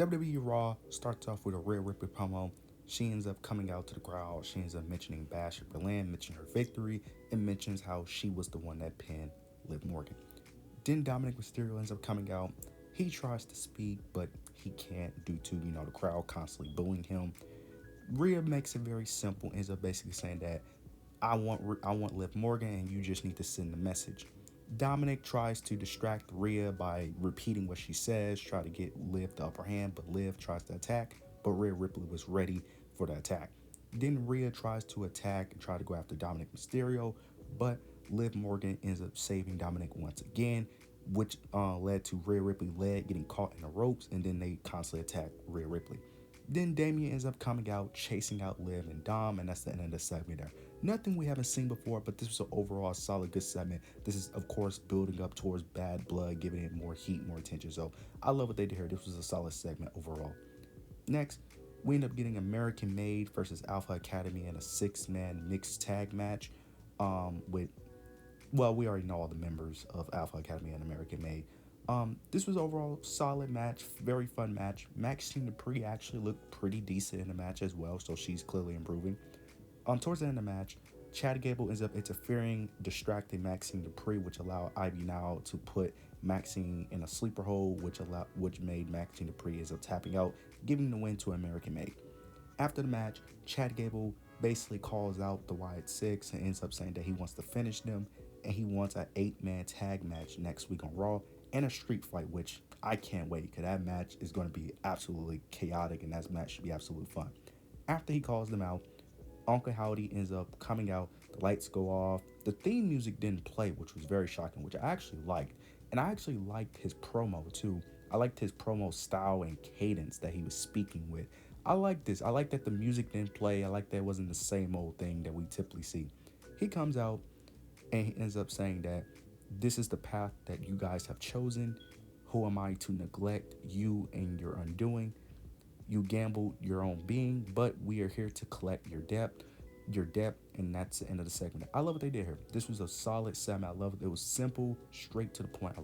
WWE Raw starts off with a Rhea Ripley promo. She ends up coming out to the crowd. She ends up mentioning Bash at Berlin, mentioning her victory, and mentions how she was the one that pinned Liv Morgan. Then Dominic Mysterio ends up coming out. He tries to speak, but he can't due to, the crowd constantly booing him. Rhea makes it very simple, ends up basically saying that I want Liv Morgan and you just need to send the message. Dominic tries to distract Rhea by repeating what she says, try to get Liv the upper hand, but Liv tries to attack, but Rhea Ripley was ready for the attack. Then Rhea tries to attack and try to go after Dominic Mysterio, but Liv Morgan ends up saving Dominic once again, which led to Rhea Ripley getting caught in the ropes, and then they constantly attack Rhea Ripley. Then Damien ends up coming out, chasing out Liv and Dom, and that's the end of the segment there. Nothing we haven't seen before, but this was an overall solid, good segment. This is, of course, building up towards Bad Blood, giving it more heat, more attention. So I love what they did here. This was a solid segment overall. Next, we end up getting American Made versus Alpha Academy in a 6-man mixed tag match with, well, we already know all the members of Alpha Academy and American Made. This was overall solid match, very fun match. Maxine Dupree actually looked pretty decent in the match as well, so she's clearly improving. Towards the end of the match, Chad Gable ends up interfering, distracting Maxine Dupree, which allowed Ivy Now to put Maxine in a sleeper hold, which made Maxine Dupree ends up tapping out, giving the win to American Made. After the match, Chad Gable basically calls out the Wyatt Six and ends up saying that he wants to finish them and he wants an 8-man tag match next week on Raw and a street fight, which I can't wait because that match is going to be absolutely chaotic and that match should be absolutely fun. After he calls them out, Uncle Howdy ends up coming out, the lights go off, the theme music didn't play, which was very shocking, which I actually liked. And I actually liked his promo too. I liked his promo style and cadence that he was speaking with. I like this. I like that the music didn't play. I like that it wasn't the same old thing that we typically see. He comes out and he ends up saying that this is the path that you guys have chosen. Who am I to neglect you and your undoing? You gambled your own being, but we are here to collect your debt, and that's the end of the segment. I love what they did here. This was a solid segment. I love it. It was simple, straight to the point. I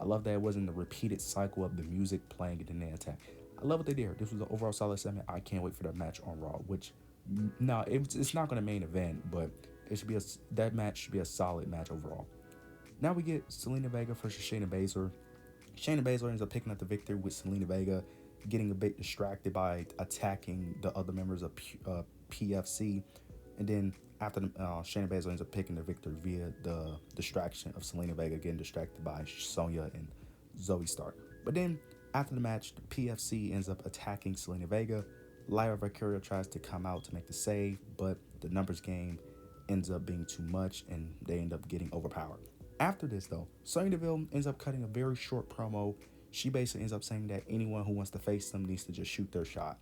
love that it wasn't the repeated cycle of the music playing and then they attack. I love what they did here. This was an overall solid segment. I can't wait for that match on Raw, which no, it's not going to main event, but that match should be a solid match overall. Now we get Selena Vega versus Shayna Baszler. Shayna Baszler ends up picking up the victory with Selena Vega getting a bit distracted by attacking the other members of PFC. And then after Shayna Baszler ends up picking the victory via the distraction of Selena Vega getting distracted by Sonya and Zoe Stark. But then after the match, the PFC ends up attacking Selena Vega. Lyra Valkyria tries to come out to make the save, but the numbers game ends up being too much and they end up getting overpowered. After this, though, Sonya Deville ends up cutting a very short promo. She basically ends up saying that anyone who wants to face them needs to just shoot their shot.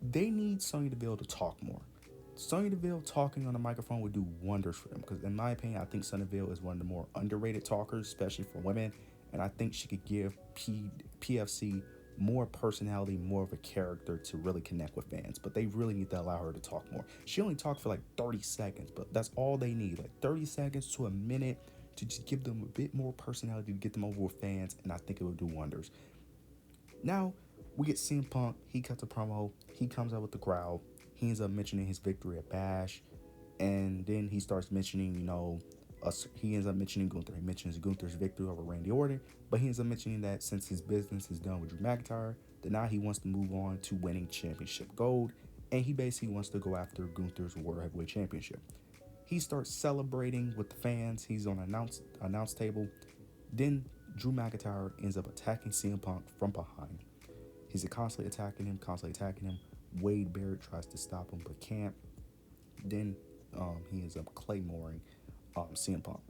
They need Sonya Deville to talk more. Sonya Deville talking on the microphone would do wonders for them because, in my opinion, I think Sonya Deville is one of the more underrated talkers, especially for women, and I think she could give PFC more personality, more of a character to really connect with fans, but they really need to allow her to talk more. She only talked for like 30 seconds, but that's all they need, like 30 seconds to a minute to just give them a bit more personality to get them over with fans, and I think it would do wonders. Now, we get CM Punk. He cuts a promo. He comes out with the crowd. He ends up mentioning his victory at Bash, and then he starts mentioning, he ends up mentioning Gunther. He mentions Gunther's victory over Randy Orton, but he ends up mentioning that since his business is done with Drew McIntyre, that now he wants to move on to winning championship gold, and he basically wants to go after Gunther's World Heavyweight Championship. He starts celebrating with the fans. He's on an announce table. Then Drew McIntyre ends up attacking CM Punk from behind. He's constantly attacking him. Wade Barrett tries to stop him but can't. Then he ends up claymoring CM Punk.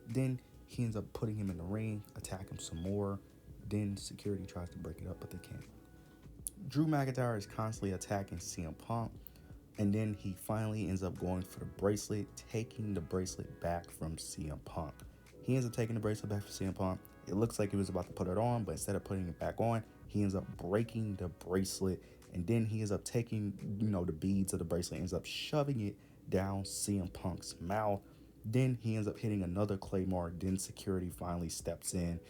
Then he ends up putting him in the ring, attack him some more. Then security tries to break it up, but they can't. Drew McIntyre is constantly attacking CM Punk. And then he finally ends up going for the bracelet, taking the bracelet back from CM Punk. He ends up taking the bracelet back from CM Punk. It looks like he was about to put it on, but instead of putting it back on, he ends up breaking the bracelet. And then he ends up taking, the beads of the bracelet, ends up shoving it down CM Punk's mouth. Then he ends up hitting another Claymore. Then security finally steps in.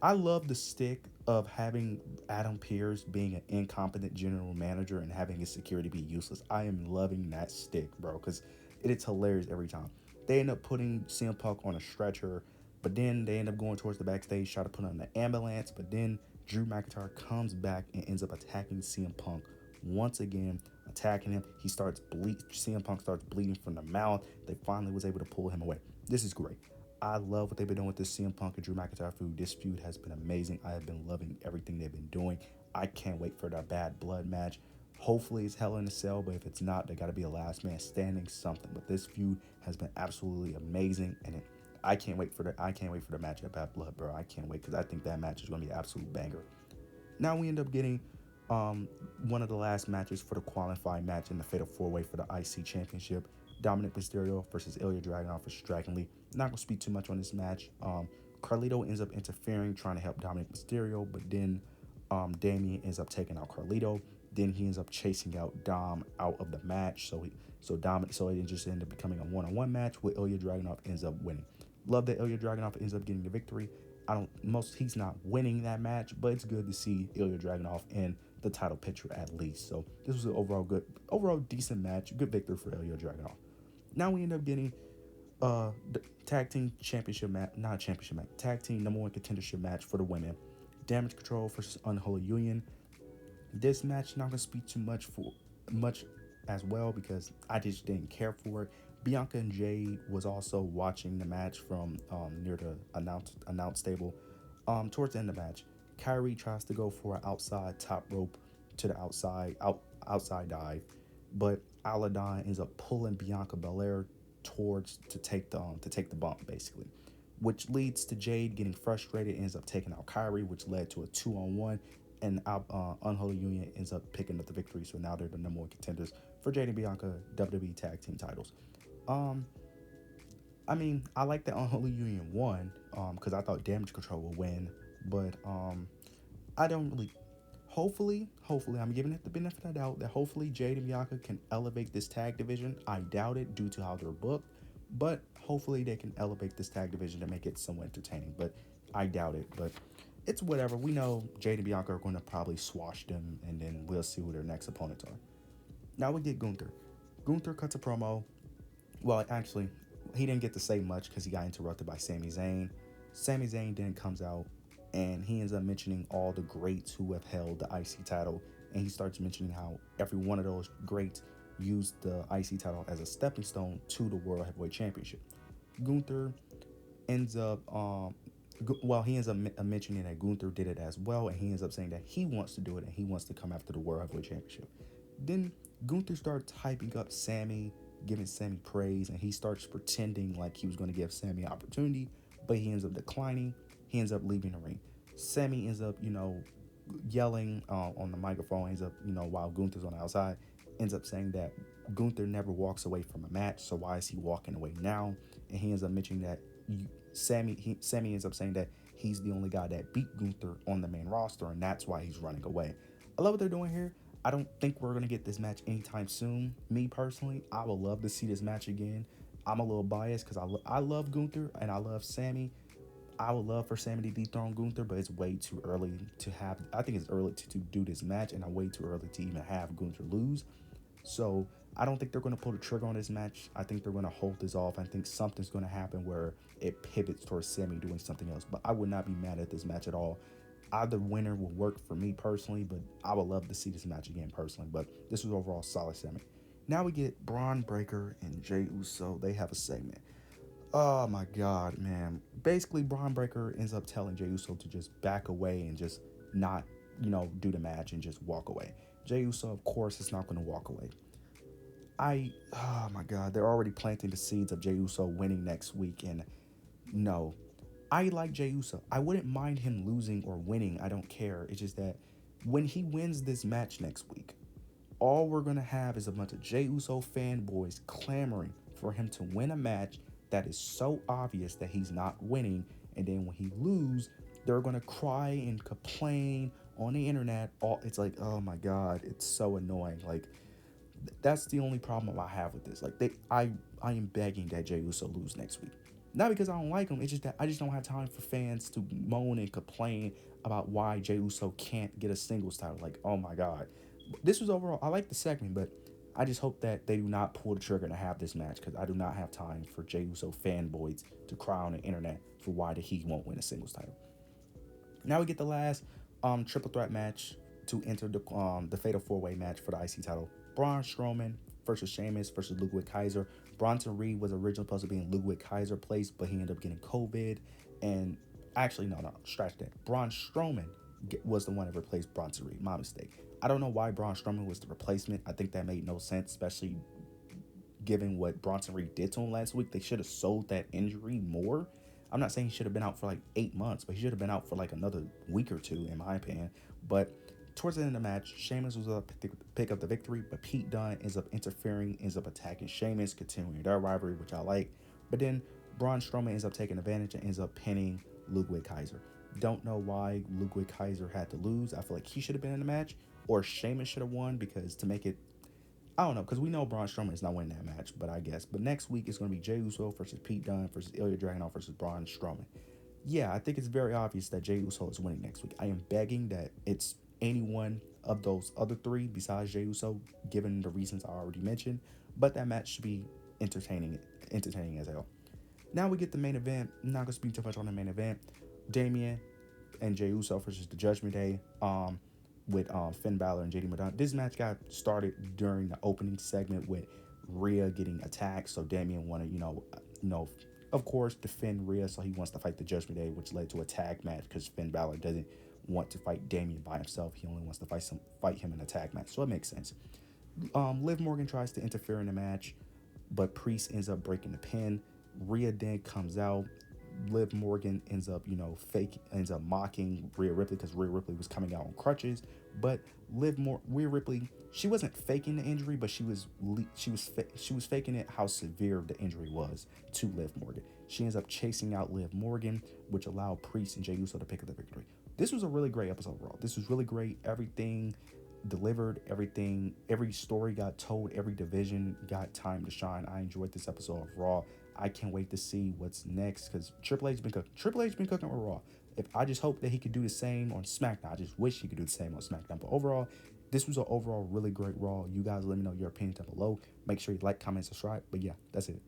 I love the stick of having Adam Pearce being an incompetent general manager and having his security be useless. I am loving that stick, bro, because it's hilarious every time. They end up putting CM Punk on a stretcher, but then they end up going towards the backstage, try to put on the ambulance, but then Drew McIntyre comes back and ends up attacking CM Punk once again, attacking him. He starts CM Punk starts bleeding from the mouth. They finally was able to pull him away. This is great. I love what they've been doing with this CM Punk and Drew McIntyre feud. This feud has been amazing. I have been loving everything they've been doing. I can't wait for that Bad Blood match. Hopefully it's Hell in a Cell, but if it's not, they got to be a last man standing something. But this feud has been absolutely amazing, and I can't wait for the match at Bad Blood, bro. I can't wait because I think that match is going to be an absolute banger. Now we end up getting one of the last matches for the qualifying match in the Fatal 4-Way for the IC Championship. Dominic Mysterio versus Ilya Dragunov versus Dragon Lee. Not going to speak too much on this match. Carlito ends up interfering, trying to help Dominic Mysterio, but then Damien ends up taking out Carlito. Then he ends up chasing out Dom out of the match. So it just ended up becoming a one-on-one match where Ilya Dragunov ends up winning. Love that Ilya Dragunov ends up getting the victory. He's not winning that match, but it's good to see Ilya Dragunov in the title picture at least. So this was an overall decent match, good victory for Ilya Dragunov. Now we end up getting the tag team championship match, not championship match, tag team number one contendership match for the women. Damage Control versus Unholy Union. This match not gonna speak too much as well because I just didn't care for it. Bianca and Jade was also watching the match from near the announce table. Towards the end of the match, Kyrie tries to go for an outside top rope to the outside dive, but Aladdin ends up pulling Bianca Belair towards to take the bump basically, which leads to Jade getting frustrated, ends up taking out Kyrie, which led to a 2-on-1, and Unholy Union ends up picking up the victory. So now they're the number one contenders for Jade and Bianca WWE Tag Team titles. I mean, I like that Unholy Union won because I thought Damage Control would win, but I don't really. Hopefully, I'm giving it the benefit of the doubt that hopefully Jade and Bianca can elevate this tag division. I doubt it due to how they're booked, but hopefully they can elevate this tag division to make it somewhat entertaining. But I doubt it. But it's whatever. We know Jade and Bianca are going to probably swash them, and then we'll see who their next opponents are. Now we get Gunther. Gunther cuts a promo. Well, actually, he didn't get to say much because he got interrupted by Sami Zayn. Sami Zayn then comes out and he ends up mentioning all the greats who have held the IC title, and he starts mentioning how every one of those greats used the IC title as a stepping stone to the World Heavyweight Championship. Gunther ends up mentioning that Gunther did it as well, and he ends up saying that he wants to do it and he wants to come after the World Heavyweight Championship. Then Gunther starts hyping up Sami, giving Sami praise, and he starts pretending like he was going to give Sami an opportunity, but he ends up declining. He ends up leaving the ring. Sami ends up, yelling on the microphone. Ends up, while Gunther's on the outside, ends up saying that Gunther never walks away from a match, so why is he walking away now? And he ends up mentioning that Sami ends up saying that he's the only guy that beat Gunther on the main roster, and that's why he's running away. I love what they're doing here. I don't think we're going to get this match anytime soon. Me personally, I would love to see this match again. I'm a little biased because I love Gunther and I love Sami. I would love for Sami to dethrone Gunther, but it's way too early to have. I think it's early to do this match, and way too early to even have Gunther lose. So I don't think they're going to pull the trigger on this match. I think they're going to hold this off. I think something's going to happen where it pivots towards Sami doing something else. But I would not be mad at this match at all. Either winner will work for me personally, but I would love to see this match again personally. But this was overall solid segment. Now we get Braun Breaker and Jey Uso. They have a segment. Oh my God, man. Basically, Braun Breaker ends up telling Jey Uso to just back away and just not, do the match and just walk away. Jey Uso, of course, is not going to walk away. Oh my God, they're already planting the seeds of Jey Uso winning next week. And no, I like Jey Uso. I wouldn't mind him losing or winning. I don't care. It's just that when he wins this match next week, all we're going to have is a bunch of Jey Uso fanboys clamoring for him to win a match that is so obvious that he's not winning. And then when he loses, they're going to cry and complain on the internet. It's like, oh my God, it's so annoying. Like, that's the only problem I have with this. Like, I am begging that Jey Uso lose next week. Not because I don't like him, it's just that I just don't have time for fans to moan and complain about why Jey Uso can't get a singles title. Like, oh my God. This was overall, I like the segment, but I just hope that they do not pull the trigger to have this match because I do not have time for Jey Uso fanboys to cry on the internet for why he won't win a singles title. Now we get the last triple threat match to enter the fatal four-way match for the IC title. Braun Strowman versus Sheamus versus Ludwig Kaiser. Bronson Reed was originally supposed to be in Ludwig Kaiser place, but he ended up getting COVID. And actually, no, scratch that. Braun Strowman was the one that replaced Bronson Reed. My mistake. I don't know why Braun Strowman was the replacement. I think that made no sense, especially given what Bronson Reed did to him last week. They should have sold that injury more. I'm not saying he should have been out for like 8 months, but he should have been out for like another week or two, in my opinion. But towards the end of the match, Sheamus was up to pick up the victory, but Pete Dunne ends up interfering, ends up attacking Sheamus, continuing their rivalry, which I like. But then Braun Strowman ends up taking advantage and ends up pinning Ludwig Kaiser. Don't know why Ludwig Kaiser had to lose. I feel like he should have been in the match, or Sheamus should have won, because to make it, I don't know, because we know Braun Strowman is not winning that match, but I guess. But next week it's going to be Jey Uso versus Pete Dunne versus Ilya Dragunov versus Braun Strowman. Yeah, I think it's very obvious that Jey Uso is winning next week. I am begging that it's any one of those other three besides Jey Uso, given the reasons I already mentioned. But that match should be entertaining as hell. Now we get the main event. I'm not gonna speak too much on the main event. Damian and Jey Uso versus the Judgment Day. With Finn Balor and JD McDonagh. This match got started during the opening segment with Rhea getting attacked. So Damian wanted, of course, defend Rhea. So he wants to fight the Judgment Day, which led to a tag match because Finn Balor doesn't want to fight Damian by himself. He only wants to fight him in a tag match. So it makes sense. Liv Morgan tries to interfere in the match, but Priest ends up breaking the pin. Rhea then comes out. Liv Morgan ends up mocking Rhea Ripley because Rhea Ripley was coming out on crutches. But Rhea Ripley, she wasn't faking the injury, but she was faking it how severe the injury was to Liv Morgan. She ends up chasing out Liv Morgan, which allowed Priest and Jey Uso to pick up the victory. This was a really great episode of Raw. This was really great. Everything delivered, every story got told, every division got time to shine. I enjoyed this episode of Raw. I can't wait to see what's next because Triple H been cooking. Triple H been cooking with Raw. I just hope that he could do the same on SmackDown. I just wish he could do the same on SmackDown. But overall, this was an overall really great Raw. You guys let me know your opinion down below. Make sure you like, comment, subscribe. But yeah, that's it.